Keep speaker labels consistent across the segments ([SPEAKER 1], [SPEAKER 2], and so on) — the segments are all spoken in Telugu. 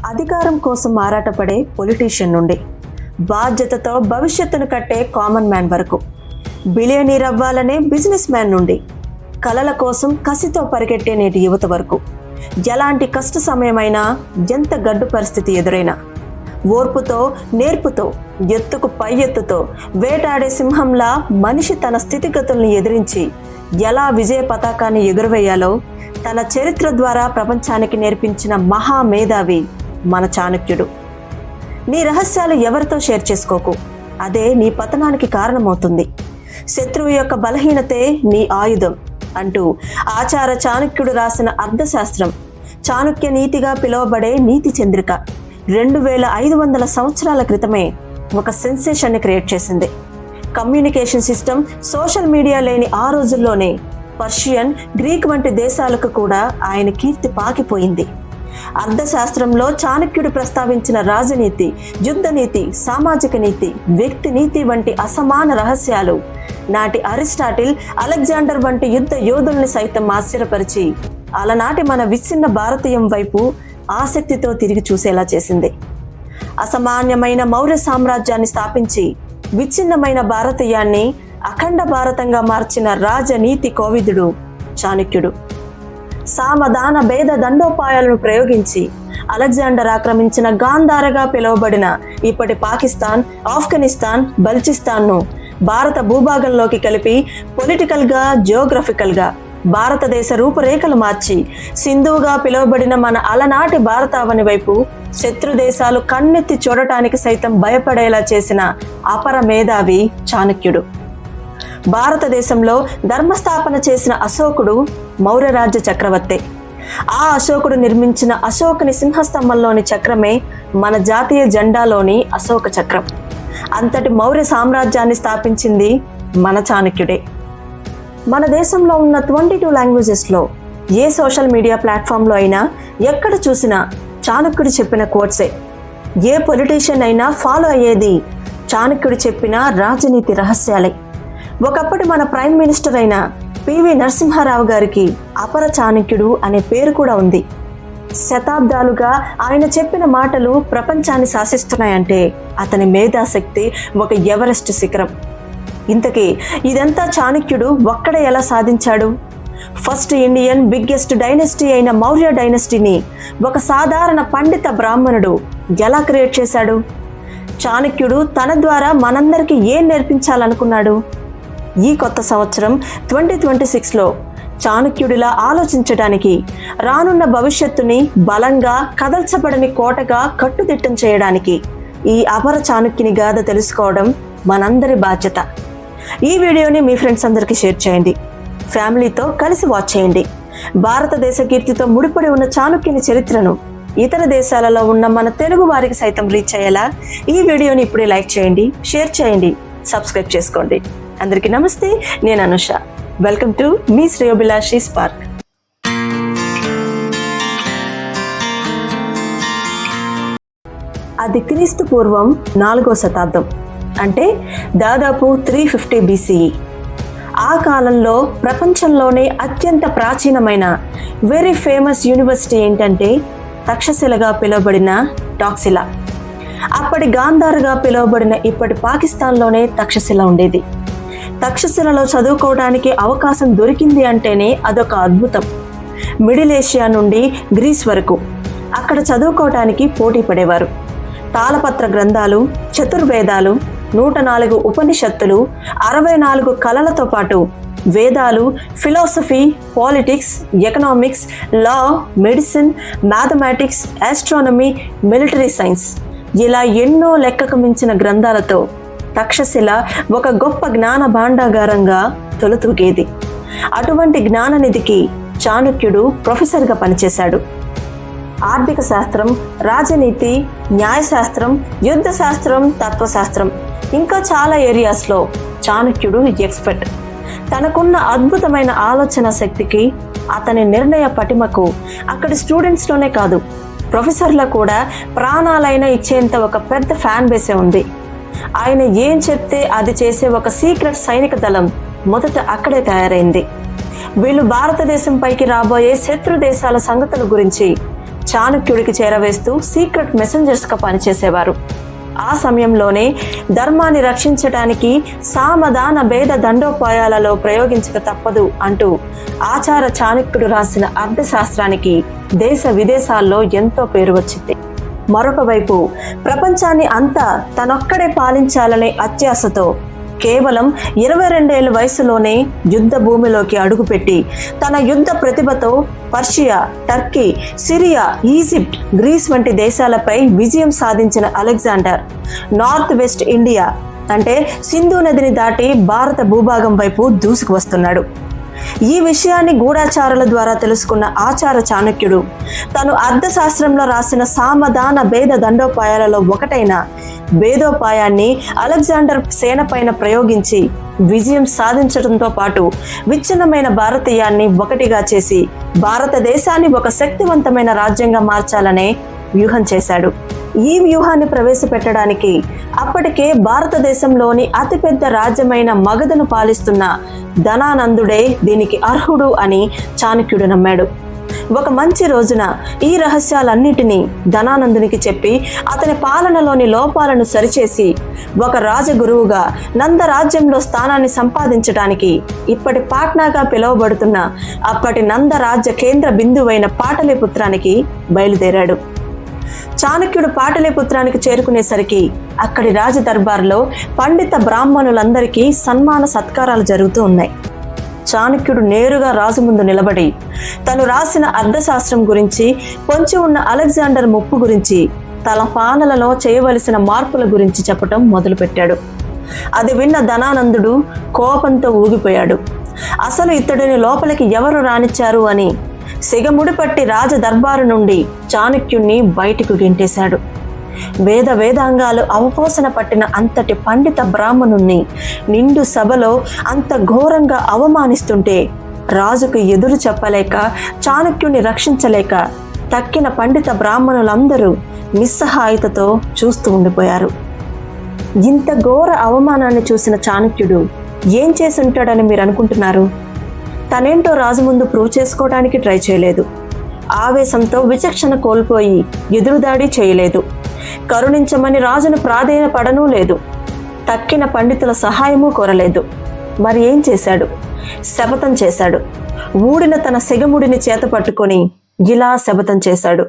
[SPEAKER 1] అధికారం కోసం ఆరాటపడే పొలిటీషియన్ నుండి బాధ్యతతో భవిష్యత్తును కట్టే కామన్ మ్యాన్ వరకు, బిలియనీర్ అవ్వాలనే బిజినెస్ మ్యాన్ నుండి కలల కోసం కసితో పరిగెట్టే నేటి యువత వరకు, ఎలాంటి కష్ట సమయమైనా, ఎంత గడ్డు పరిస్థితి ఎదురైనా ఓర్పుతో, నేర్పుతో, ఎత్తుకు పై ఎత్తుతో వేటాడే సింహంలా మనిషి తన స్థితిగతుల్ని ఎదిరించి ఎలా విజయ పతాకాన్ని ఎగురవేయాలో తన చరిత్ర ద్వారా ప్రపంచానికి నేర్పించిన మహామేధావి మన చాణక్యుడు. నీ రహస్యాలు ఎవరితో షేర్ చేసుకోకు, అదే నీ పతనానికి కారణమవుతుంది. శత్రువు యొక్క బలహీనతే నీ ఆయుధం అంటూ ఆచార చాణక్యుడు రాసిన అర్థశాస్త్రం, చాణక్య నీతిగా పిలువబడే నీతి చంద్రిక 2500 సంవత్సరాల క్రితమే ఒక సెన్సేషన్ని క్రియేట్ చేసింది. కమ్యూనికేషన్ సిస్టమ్, సోషల్ మీడియా లేని ఆ రోజుల్లోనే పర్షియన్, గ్రీక్ వంటి దేశాలకు కూడా ఆయన కీర్తి పాకిపోయింది. అర్థశాస్త్రంలో చాణక్యుడు ప్రస్తావించిన రాజనీతి, యుద్ధనీతి, సామాజిక నీతి, వ్యక్తి నీతి వంటి అసమాన రహస్యాలు నాటి అరిస్టాటిల్, అలెగ్జాండర్ వంటి యుద్ధ యోధుల్ని సైతం ఆశ్చర్యపరిచి అలనాటి మన విచ్ఛిన్న భారతీయం వైపు ఆసక్తితో తిరిగి చూసేలా చేసింది. అసామాన్యమైన మౌర్య సామ్రాజ్యాన్ని స్థాపించి విచ్ఛిన్నమైన భారతీయాన్ని అఖండ భారతంగా మార్చిన రాజనీతి కోవిదుడు చాణక్యుడు. సామదాన భేద దండోపాయాలను ప్రయోగించి అలెగ్జాండర్ ఆక్రమించిన గాంధారగా పిలువబడిన ఇప్పటి పాకిస్తాన్, ఆఫ్ఘనిస్తాన్, బల్చిస్తాన్ను భారత భూభాగంలోకి కలిపి పొలిటికల్గా, జియోగ్రఫికల్గా భారతదేశ రూపురేఖలు మార్చి సింధువుగా పిలువబడిన మన అలనాటి భారతావని వైపు శత్రు దేశాలు కన్నెత్తి చూడటానికి సైతం భయపడేలా చేసిన అపర మేధావి చాణక్యుడు. భారతదేశంలో ధర్మస్థాపన చేసిన అశోకుడు మౌర్య రాజ్య చక్రవర్తి. ఆ అశోకుడు నిర్మించిన అశోకుని సింహస్తంభంలోని చక్రమే మన జాతీయ జెండాలోని అశోక చక్రం. అంతటి మౌర్య సామ్రాజ్యాన్ని స్థాపించింది మన చాణక్యుడే. మన దేశంలో ఉన్న 22 లాంగ్వేజెస్లో ఏ సోషల్ మీడియా ప్లాట్ఫామ్లో అయినా, ఎక్కడ చూసినా చాణక్యుడు చెప్పిన కోట్సే. ఏ పొలిటీషియన్ అయినా ఫాలో అయ్యేది చాణక్యుడు చెప్పిన రాజనీతి రహస్యాలే. ఒకప్పటి మన ప్రైమ్ మినిస్టర్ అయిన పివి నరసింహారావు గారికి అపర చాణక్యుడు అనే పేరు కూడా ఉంది. శతాబ్దాలుగా ఆయన చెప్పిన మాటలు ప్రపంచాన్ని శాసిస్తున్నాయంటే అతని మేధాశక్తి ఒక ఎవరెస్ట్ శిఖరం. ఇంతకీ ఇదంతా చాణక్యుడు ఒక్కడే ఎలా సాధించాడు? ఫస్ట్ ఇండియన్ బిగ్గెస్ట్ డైనస్టీ అయిన మౌర్య డైనస్టీని ఒక సాధారణ పండిత బ్రాహ్మణుడు ఎలా క్రియేట్ చేశాడు? చాణక్యుడు తన ద్వారా మనందరికీ ఏం నేర్పించాలనుకున్నాడు? ఈ కొత్త సంవత్సరం 2026లో చాణక్యుడిలా ఆలోచించడానికి, రానున్న భవిష్యత్తుని బలంగా, కదల్చబడని కోటగా కట్టుదిట్టం చేయడానికి ఈ అపర చాణక్యుని గాథ తెలుసుకోవడం మనందరి బాధ్యత. ఈ వీడియోని మీ ఫ్రెండ్స్ అందరికీ షేర్ చేయండి, ఫ్యామిలీతో కలిసి వాచ్ చేయండి. భారతదేశ కీర్తితో ముడిపడి ఉన్న చాణక్యుని చరిత్రను ఇతర దేశాలలో ఉన్న మన తెలుగు వారికి సైతం రీచ్ అయ్యేలా ఈ వీడియోని ఇప్పుడే లైక్ చేయండి, షేర్ చేయండి, సబ్స్క్రైబ్ చేసుకోండి. అందరికీ నమస్తే, నేను Anusha. Welcome to me Sreyobhilashi spark. అది క్రీస్తు పూర్వం 4వ శతాబ్దం, అంటే దాదాపు 350 BCE. ఆ కాలంలో ప్రపంచంలోనే అత్యంత ప్రాచీనమైన వెరీ ఫేమస్ యూనివర్సిటీ ఏంటంటే తక్షశిలగా పిలువబడిన టాక్సిలా. అప్పటి గాంధార్గా పిలువబడిన ఇప్పటి పాకిస్తాన్లోనే తక్షశిల ఉండేది. తక్షశిలలో చదువుకోవడానికి అవకాశం దొరికింది అంటేనే అదొక అద్భుతం. మిడిల్ ఏషియా నుండి గ్రీస్ వరకు అక్కడ చదువుకోవటానికి పోటీ పడేవారు. తాళపత్ర గ్రంథాలు, చతుర్వేదాలు, 104 ఉపనిషత్తులు, 64 కళలతో పాటు వేదాలు, philosophy, politics, economics, law, medicine, mathematics, astronomy, military science ఇలా ఎన్నో లెక్కకు మించిన గ్రంథాలతో తక్షశిల ఒక గొప్ప జ్ఞాన భాండాగారంగా తొలతూగేది. అటువంటి జ్ఞాననిధికి చాణక్యుడు ప్రొఫెసర్గా పనిచేశాడు. ఆర్థిక శాస్త్రం, రాజనీతి, న్యాయశాస్త్రం, యుద్ధ శాస్త్రం, తత్వశాస్త్రం, ఇంకా చాలా ఏరియాస్లో చాణక్యుడు ఎక్స్పర్ట్. తనకున్న అద్భుతమైన ఆలోచన శక్తికి, అతని నిర్ణయ పటిమకు అక్కడి స్టూడెంట్స్లోనే కాదు, ప్రొఫెసర్ల కూడా ప్రాణాలైనా ఇచ్చేంత ఒక పెద్ద ఫ్యాన్ బేసే ఉంది. ఆయన ఏం చెప్తే అది చేసే ఒక సీక్రెట్ సైనిక దళం మొదట అక్కడే తయారైంది. వీళ్ళు భారతదేశం పైకి రాబోయే శత్రు దేశాల సంగతుల గురించి చాణక్యుడికి చేరవేస్తూ సీక్రెట్ మెసెంజర్స్గా పనిచేసేవారు. ఆ సమయంలోనే ధర్మాన్ని రక్షించడానికి సామదాన భేద దండోపాయాలలో ప్రయోగించక తప్పదు అంటూ ఆచార చాణక్యుడు రాసిన అర్థశాస్త్రానికి దేశ విదేశాల్లో ఎంతో పేరు వచ్చింది. మరొక వైపు ప్రపంచాన్ని అంతా తనొక్కడే పాలించాలనే అత్యాశతో కేవలం 22 ఏళ్ల వయసులోనే యుద్ధ భూమిలోకి అడుగుపెట్టి తన యుద్ధ ప్రతిభతో Persia, Turkey, Syria, Egypt, Greece వంటి దేశాలపై విజయం సాధించిన అలెగ్జాండర్ నార్త్ వెస్ట్ ఇండియా అంటే సింధు నదిని దాటి భారత భూభాగం వైపు దూసుకు వస్తున్నాడు. ఈ విషయాన్ని గూఢాచారుల ద్వారా తెలుసుకున్న ఆచార చాణక్యుడు తను అర్థశాస్త్రంలో రాసిన సామదాన భేద దండోపాయాలలో ఒకటైన భేదోపాయాన్ని అలెగ్జాండర్ సేన పైన ప్రయోగించి విజయం సాధించడంతో పాటు విచ్ఛిన్నమైన భారతీయాన్ని ఒకటిగా చేసి భారతదేశాన్ని ఒక శక్తివంతమైన రాజ్యంగా మార్చాలనే వ్యూహం చేశాడు. ఈ వ్యూహాన్ని ప్రవేశపెట్టడానికి అప్పటికే భారతదేశంలోని అతిపెద్ద రాజ్యమైన మగధను పాలిస్తున్న ధనానందుడే దీనికి అర్హుడు అని చాణక్యుడు నమ్మాడు. ఒక మంచి రోజున ఈ రహస్యాలన్నిటినీ ధనానందునికి చెప్పి అతని పాలనలోని లోపాలను సరిచేసి ఒక రాజగురువుగా నంద రాజ్యంలో స్థానాన్ని సంపాదించడానికి ఇప్పటి పాట్నాగా పిలువబడుతున్న అప్పటి నంద రాజ్య కేంద్ర బిందువైన పాటలీపుత్రానికి బయలుదేరాడు. చాణక్యుడు పాటలీపుత్రానికి చేరుకునేసరికి అక్కడి రాజ దర్బార్లో పండిత బ్రాహ్మణులందరికీ సన్మాన సత్కారాలు జరుగుతూ ఉన్నాయి. చాణక్యుడు నేరుగా రాజు ముందు నిలబడి తను రాసిన అర్థశాస్త్రం గురించి, పొంచి ఉన్న అలెగ్జాండర్ ముప్పు గురించి, తన పాలనలో చేయవలసిన మార్పుల గురించి చెప్పటం మొదలుపెట్టాడు. అది విన్న ధనానందుడు కోపంతో ఊగిపోయాడు. అసలు ఇతడిని లోపలికి ఎవరు రానిచ్చారు అని సిగముడి పట్టి రాజ దర్బారు నుండి చాణక్యుణ్ణి బయటికి గెంటేశాడు. వేదాంగాలు అవపోసన పట్టిన అంతటి పండిత బ్రాహ్మణుణ్ణి నిండు సభలో అంత ఘోరంగా అవమానిస్తుంటే రాజుకు ఎదురు చెప్పలేక, చాణక్యుణ్ణి రక్షించలేక తక్కిన పండిత బ్రాహ్మణులందరూ నిస్సహాయతతో చూస్తూ ఉండిపోయారు. ఇంత ఘోర అవమానాన్ని చూసిన చాణక్యుడు ఏం చేసి ఉంటాడని మీరు అనుకుంటున్నారు? తనేంటో రాజు ముందు ప్రూవ్ చేసుకోవడానికి ట్రై చేయలేదు. ఆవేశంతో విచక్షణ కోల్పోయి ఎదురుదాడి చేయలేదు. కరుణించమని రాజును ప్రాధేయపడనూ లేదు. తక్కిన పండితుల సహాయము కోరలేదు. మరి ఏం చేశాడు? శపథం చేశాడు. ఊడిన తన సిగముడిని చేత పట్టుకొని ఇలా శపథం చేశాడు.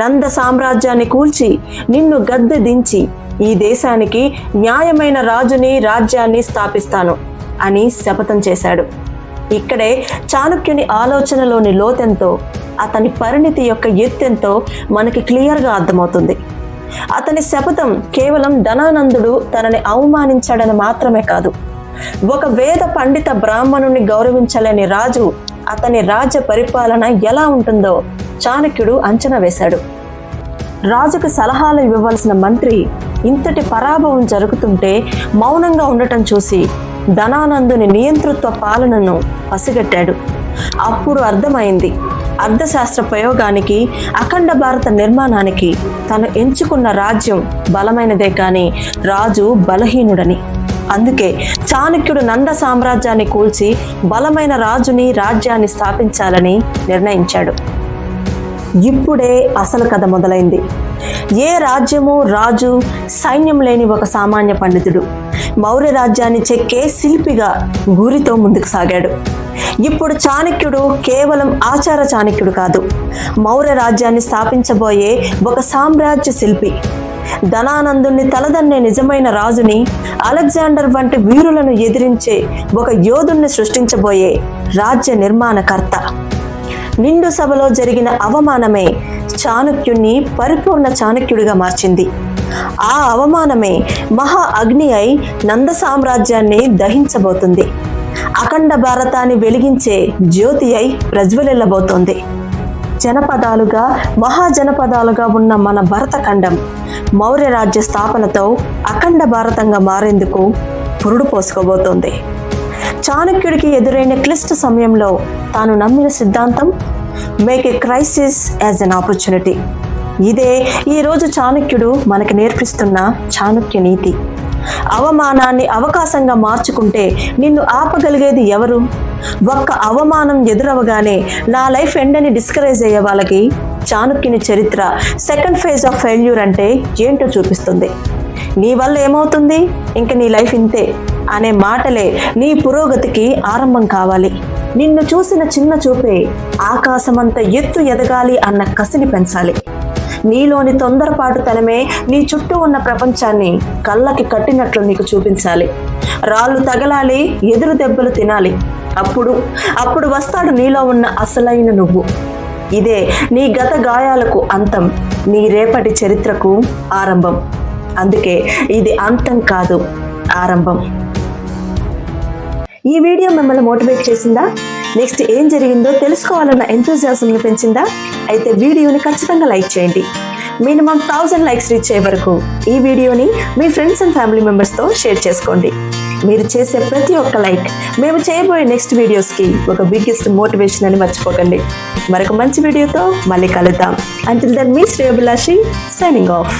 [SPEAKER 1] నంద సామ్రాజ్యాన్ని కూల్చి నిన్ను గద్దె దించి ఈ దేశానికి న్యాయమైన రాజుని, రాజ్యాన్ని స్థాపిస్తాను అని శపథం చేశాడు. ఇక్కడే చాణక్యుని ఆలోచనలోని లోతెంతో, అతని పరిణితి యొక్క ఎత్తెంతో మనకి క్లియర్గా అర్థమవుతుంది. అతని శపథం కేవలం ధనానందుడు తనని అవమానించాడని మాత్రమే కాదు, ఒక వేద పండిత బ్రాహ్మణుని గౌరవించలేని రాజు అతని రాజ్య పరిపాలన ఎలా ఉంటుందో చాణక్యుడు అంచనా వేశాడు. రాజుకు సలహాలు ఇవ్వవలసిన మంత్రి ఇంతటి పరాభవం జరుగుతుంటే మౌనంగా ఉండటం చూసి ధనానందుని నియంతృత్వ పాలనను పసిగట్టాడు. అప్పుడు అర్థమైంది, అర్థశాస్త్ర ప్రయోగానికి, అఖండ భారత నిర్మాణానికి తను ఎంచుకున్న రాజ్యం బలమైనదే కానీ రాజు బలహీనుడని. అందుకే చాణక్యుడు నంద సామ్రాజ్యాన్ని కూల్చి బలమైన రాజుని, రాజ్యాన్ని స్థాపించాలని నిర్ణయించాడు. ఇప్పుడే అసలు కథ మొదలైంది. ఏ రాజ్యము, రాజు, సైన్యం లేని ఒక సామాన్య పండితుడు మౌర్య రాజ్యాన్ని చెక్కే శిల్పిగా గురితో ముందుకు సాగాడు. ఇప్పుడు చాణక్యుడు కేవలం ఆచార చాణక్యుడు కాదు, మౌర్య రాజ్యాన్ని స్థాపించబోయే ఒక సామ్రాజ్య శిల్పి. ధనానందుని తలదన్నే నిజమైన రాజుని, అలెగ్జాండర్ వంటి వీరులను ఎదిరించే ఒక యోధుణ్ణి సృష్టించబోయే రాజ్య నిర్మాణకర్త. నిండు సభలో జరిగిన అవమానమే చాణక్యుణ్ణి పరిపూర్ణ చాణక్యుడిగా మార్చింది. ఆ అవమానమే మహా అగ్ని అయి నంద సామ్రాజ్యాన్ని దహించబోతుంది. అఖండ భారతాన్ని వెలిగించే జ్యోతి అయి ప్రజ్వలిల్లబోతోంది. జనపదాలుగా, మహాజనపదాలుగా ఉన్న మన భరతఖండం మౌర్య రాజ్య స్థాపనతో అఖండ భారతంగా మారేందుకు పురుడు పోసుకోబోతోంది. చాణక్యుడికి ఎదురైన క్లిష్ట సమయంలో తాను నమ్మిన సిద్ధాంతం make a crisis as an opportunity. ఇదే ఈరోజు చాణక్యుడు మనకి నేర్పిస్తున్న చాణక్య నీతి. అవమానాన్ని అవకాశంగా మార్చుకుంటే నిన్ను ఆపగలిగేది ఎవరు? ఒక్క అవమానం ఎదురవగానే నా లైఫ్ ఎండ్ అని డిస్కరేజ్ అయ్యే వాళ్ళకి చాణక్యుని చరిత్ర సెకండ్ ఫేజ్ ఆఫ్ ఫెయిల్యూర్ అంటే ఏంటో చూపిస్తుంది. నీ వల్ల ఏమవుతుంది, ఇంక నీ లైఫ్ ఇంతే అనే మాటలే నీ పురోగతికి ఆరంభం కావాలి. నిన్ను చూసిన చిన్న చూపే ఆకాశమంత ఎత్తు ఎదగాలి అన్న కసిని పెంచాలి. నీలోని తొందరపాటుతనమే నీ చుట్టూ ఉన్న ప్రపంచాన్ని కళ్ళకి కట్టినట్లు నీకు చూపించాలి. రాళ్ళు తగలాలి, ఎదురు దెబ్బలు తినాలి. అప్పుడు వస్తాడు నీలో ఉన్న అసలైన నువ్వు. ఇదే నీ గత గాయాలకు అంతం, నీ రేపటి చరిత్రకు ఆరంభం. అందుకే ఇది అంతం కాదు, ఆరంభం. ఈ వీడియో మిమ్మల్ని మోటివేట్ చేసిందా? నెక్స్ట్ ఏం జరిగిందో తెలుసుకోవాలన్న ఎంతూజియాజంని పెంచిందా? అయితే వీడియోని ఖచ్చితంగా లైక్ చేయండి. మినిమం 1000 లైక్స్ రీచ్ అయ్యే వరకు ఈ వీడియోని మీ ఫ్రెండ్స్ అండ్ ఫ్యామిలీ మెంబర్స్తో షేర్ చేసుకోండి. మీరు చేసే ప్రతి ఒక్క లైక్ మేము చేయబోయే నెక్స్ట్ వీడియోస్కి ఒక బిగ్గెస్ట్ మోటివేషన్ అని మర్చిపోకండి. మరొక మంచి వీడియోతో మళ్ళీ కలుద్దాం. అంటిల్ దెన్ మీ శ్రేయోభిలాషి సైనింగ్ ఆఫ్.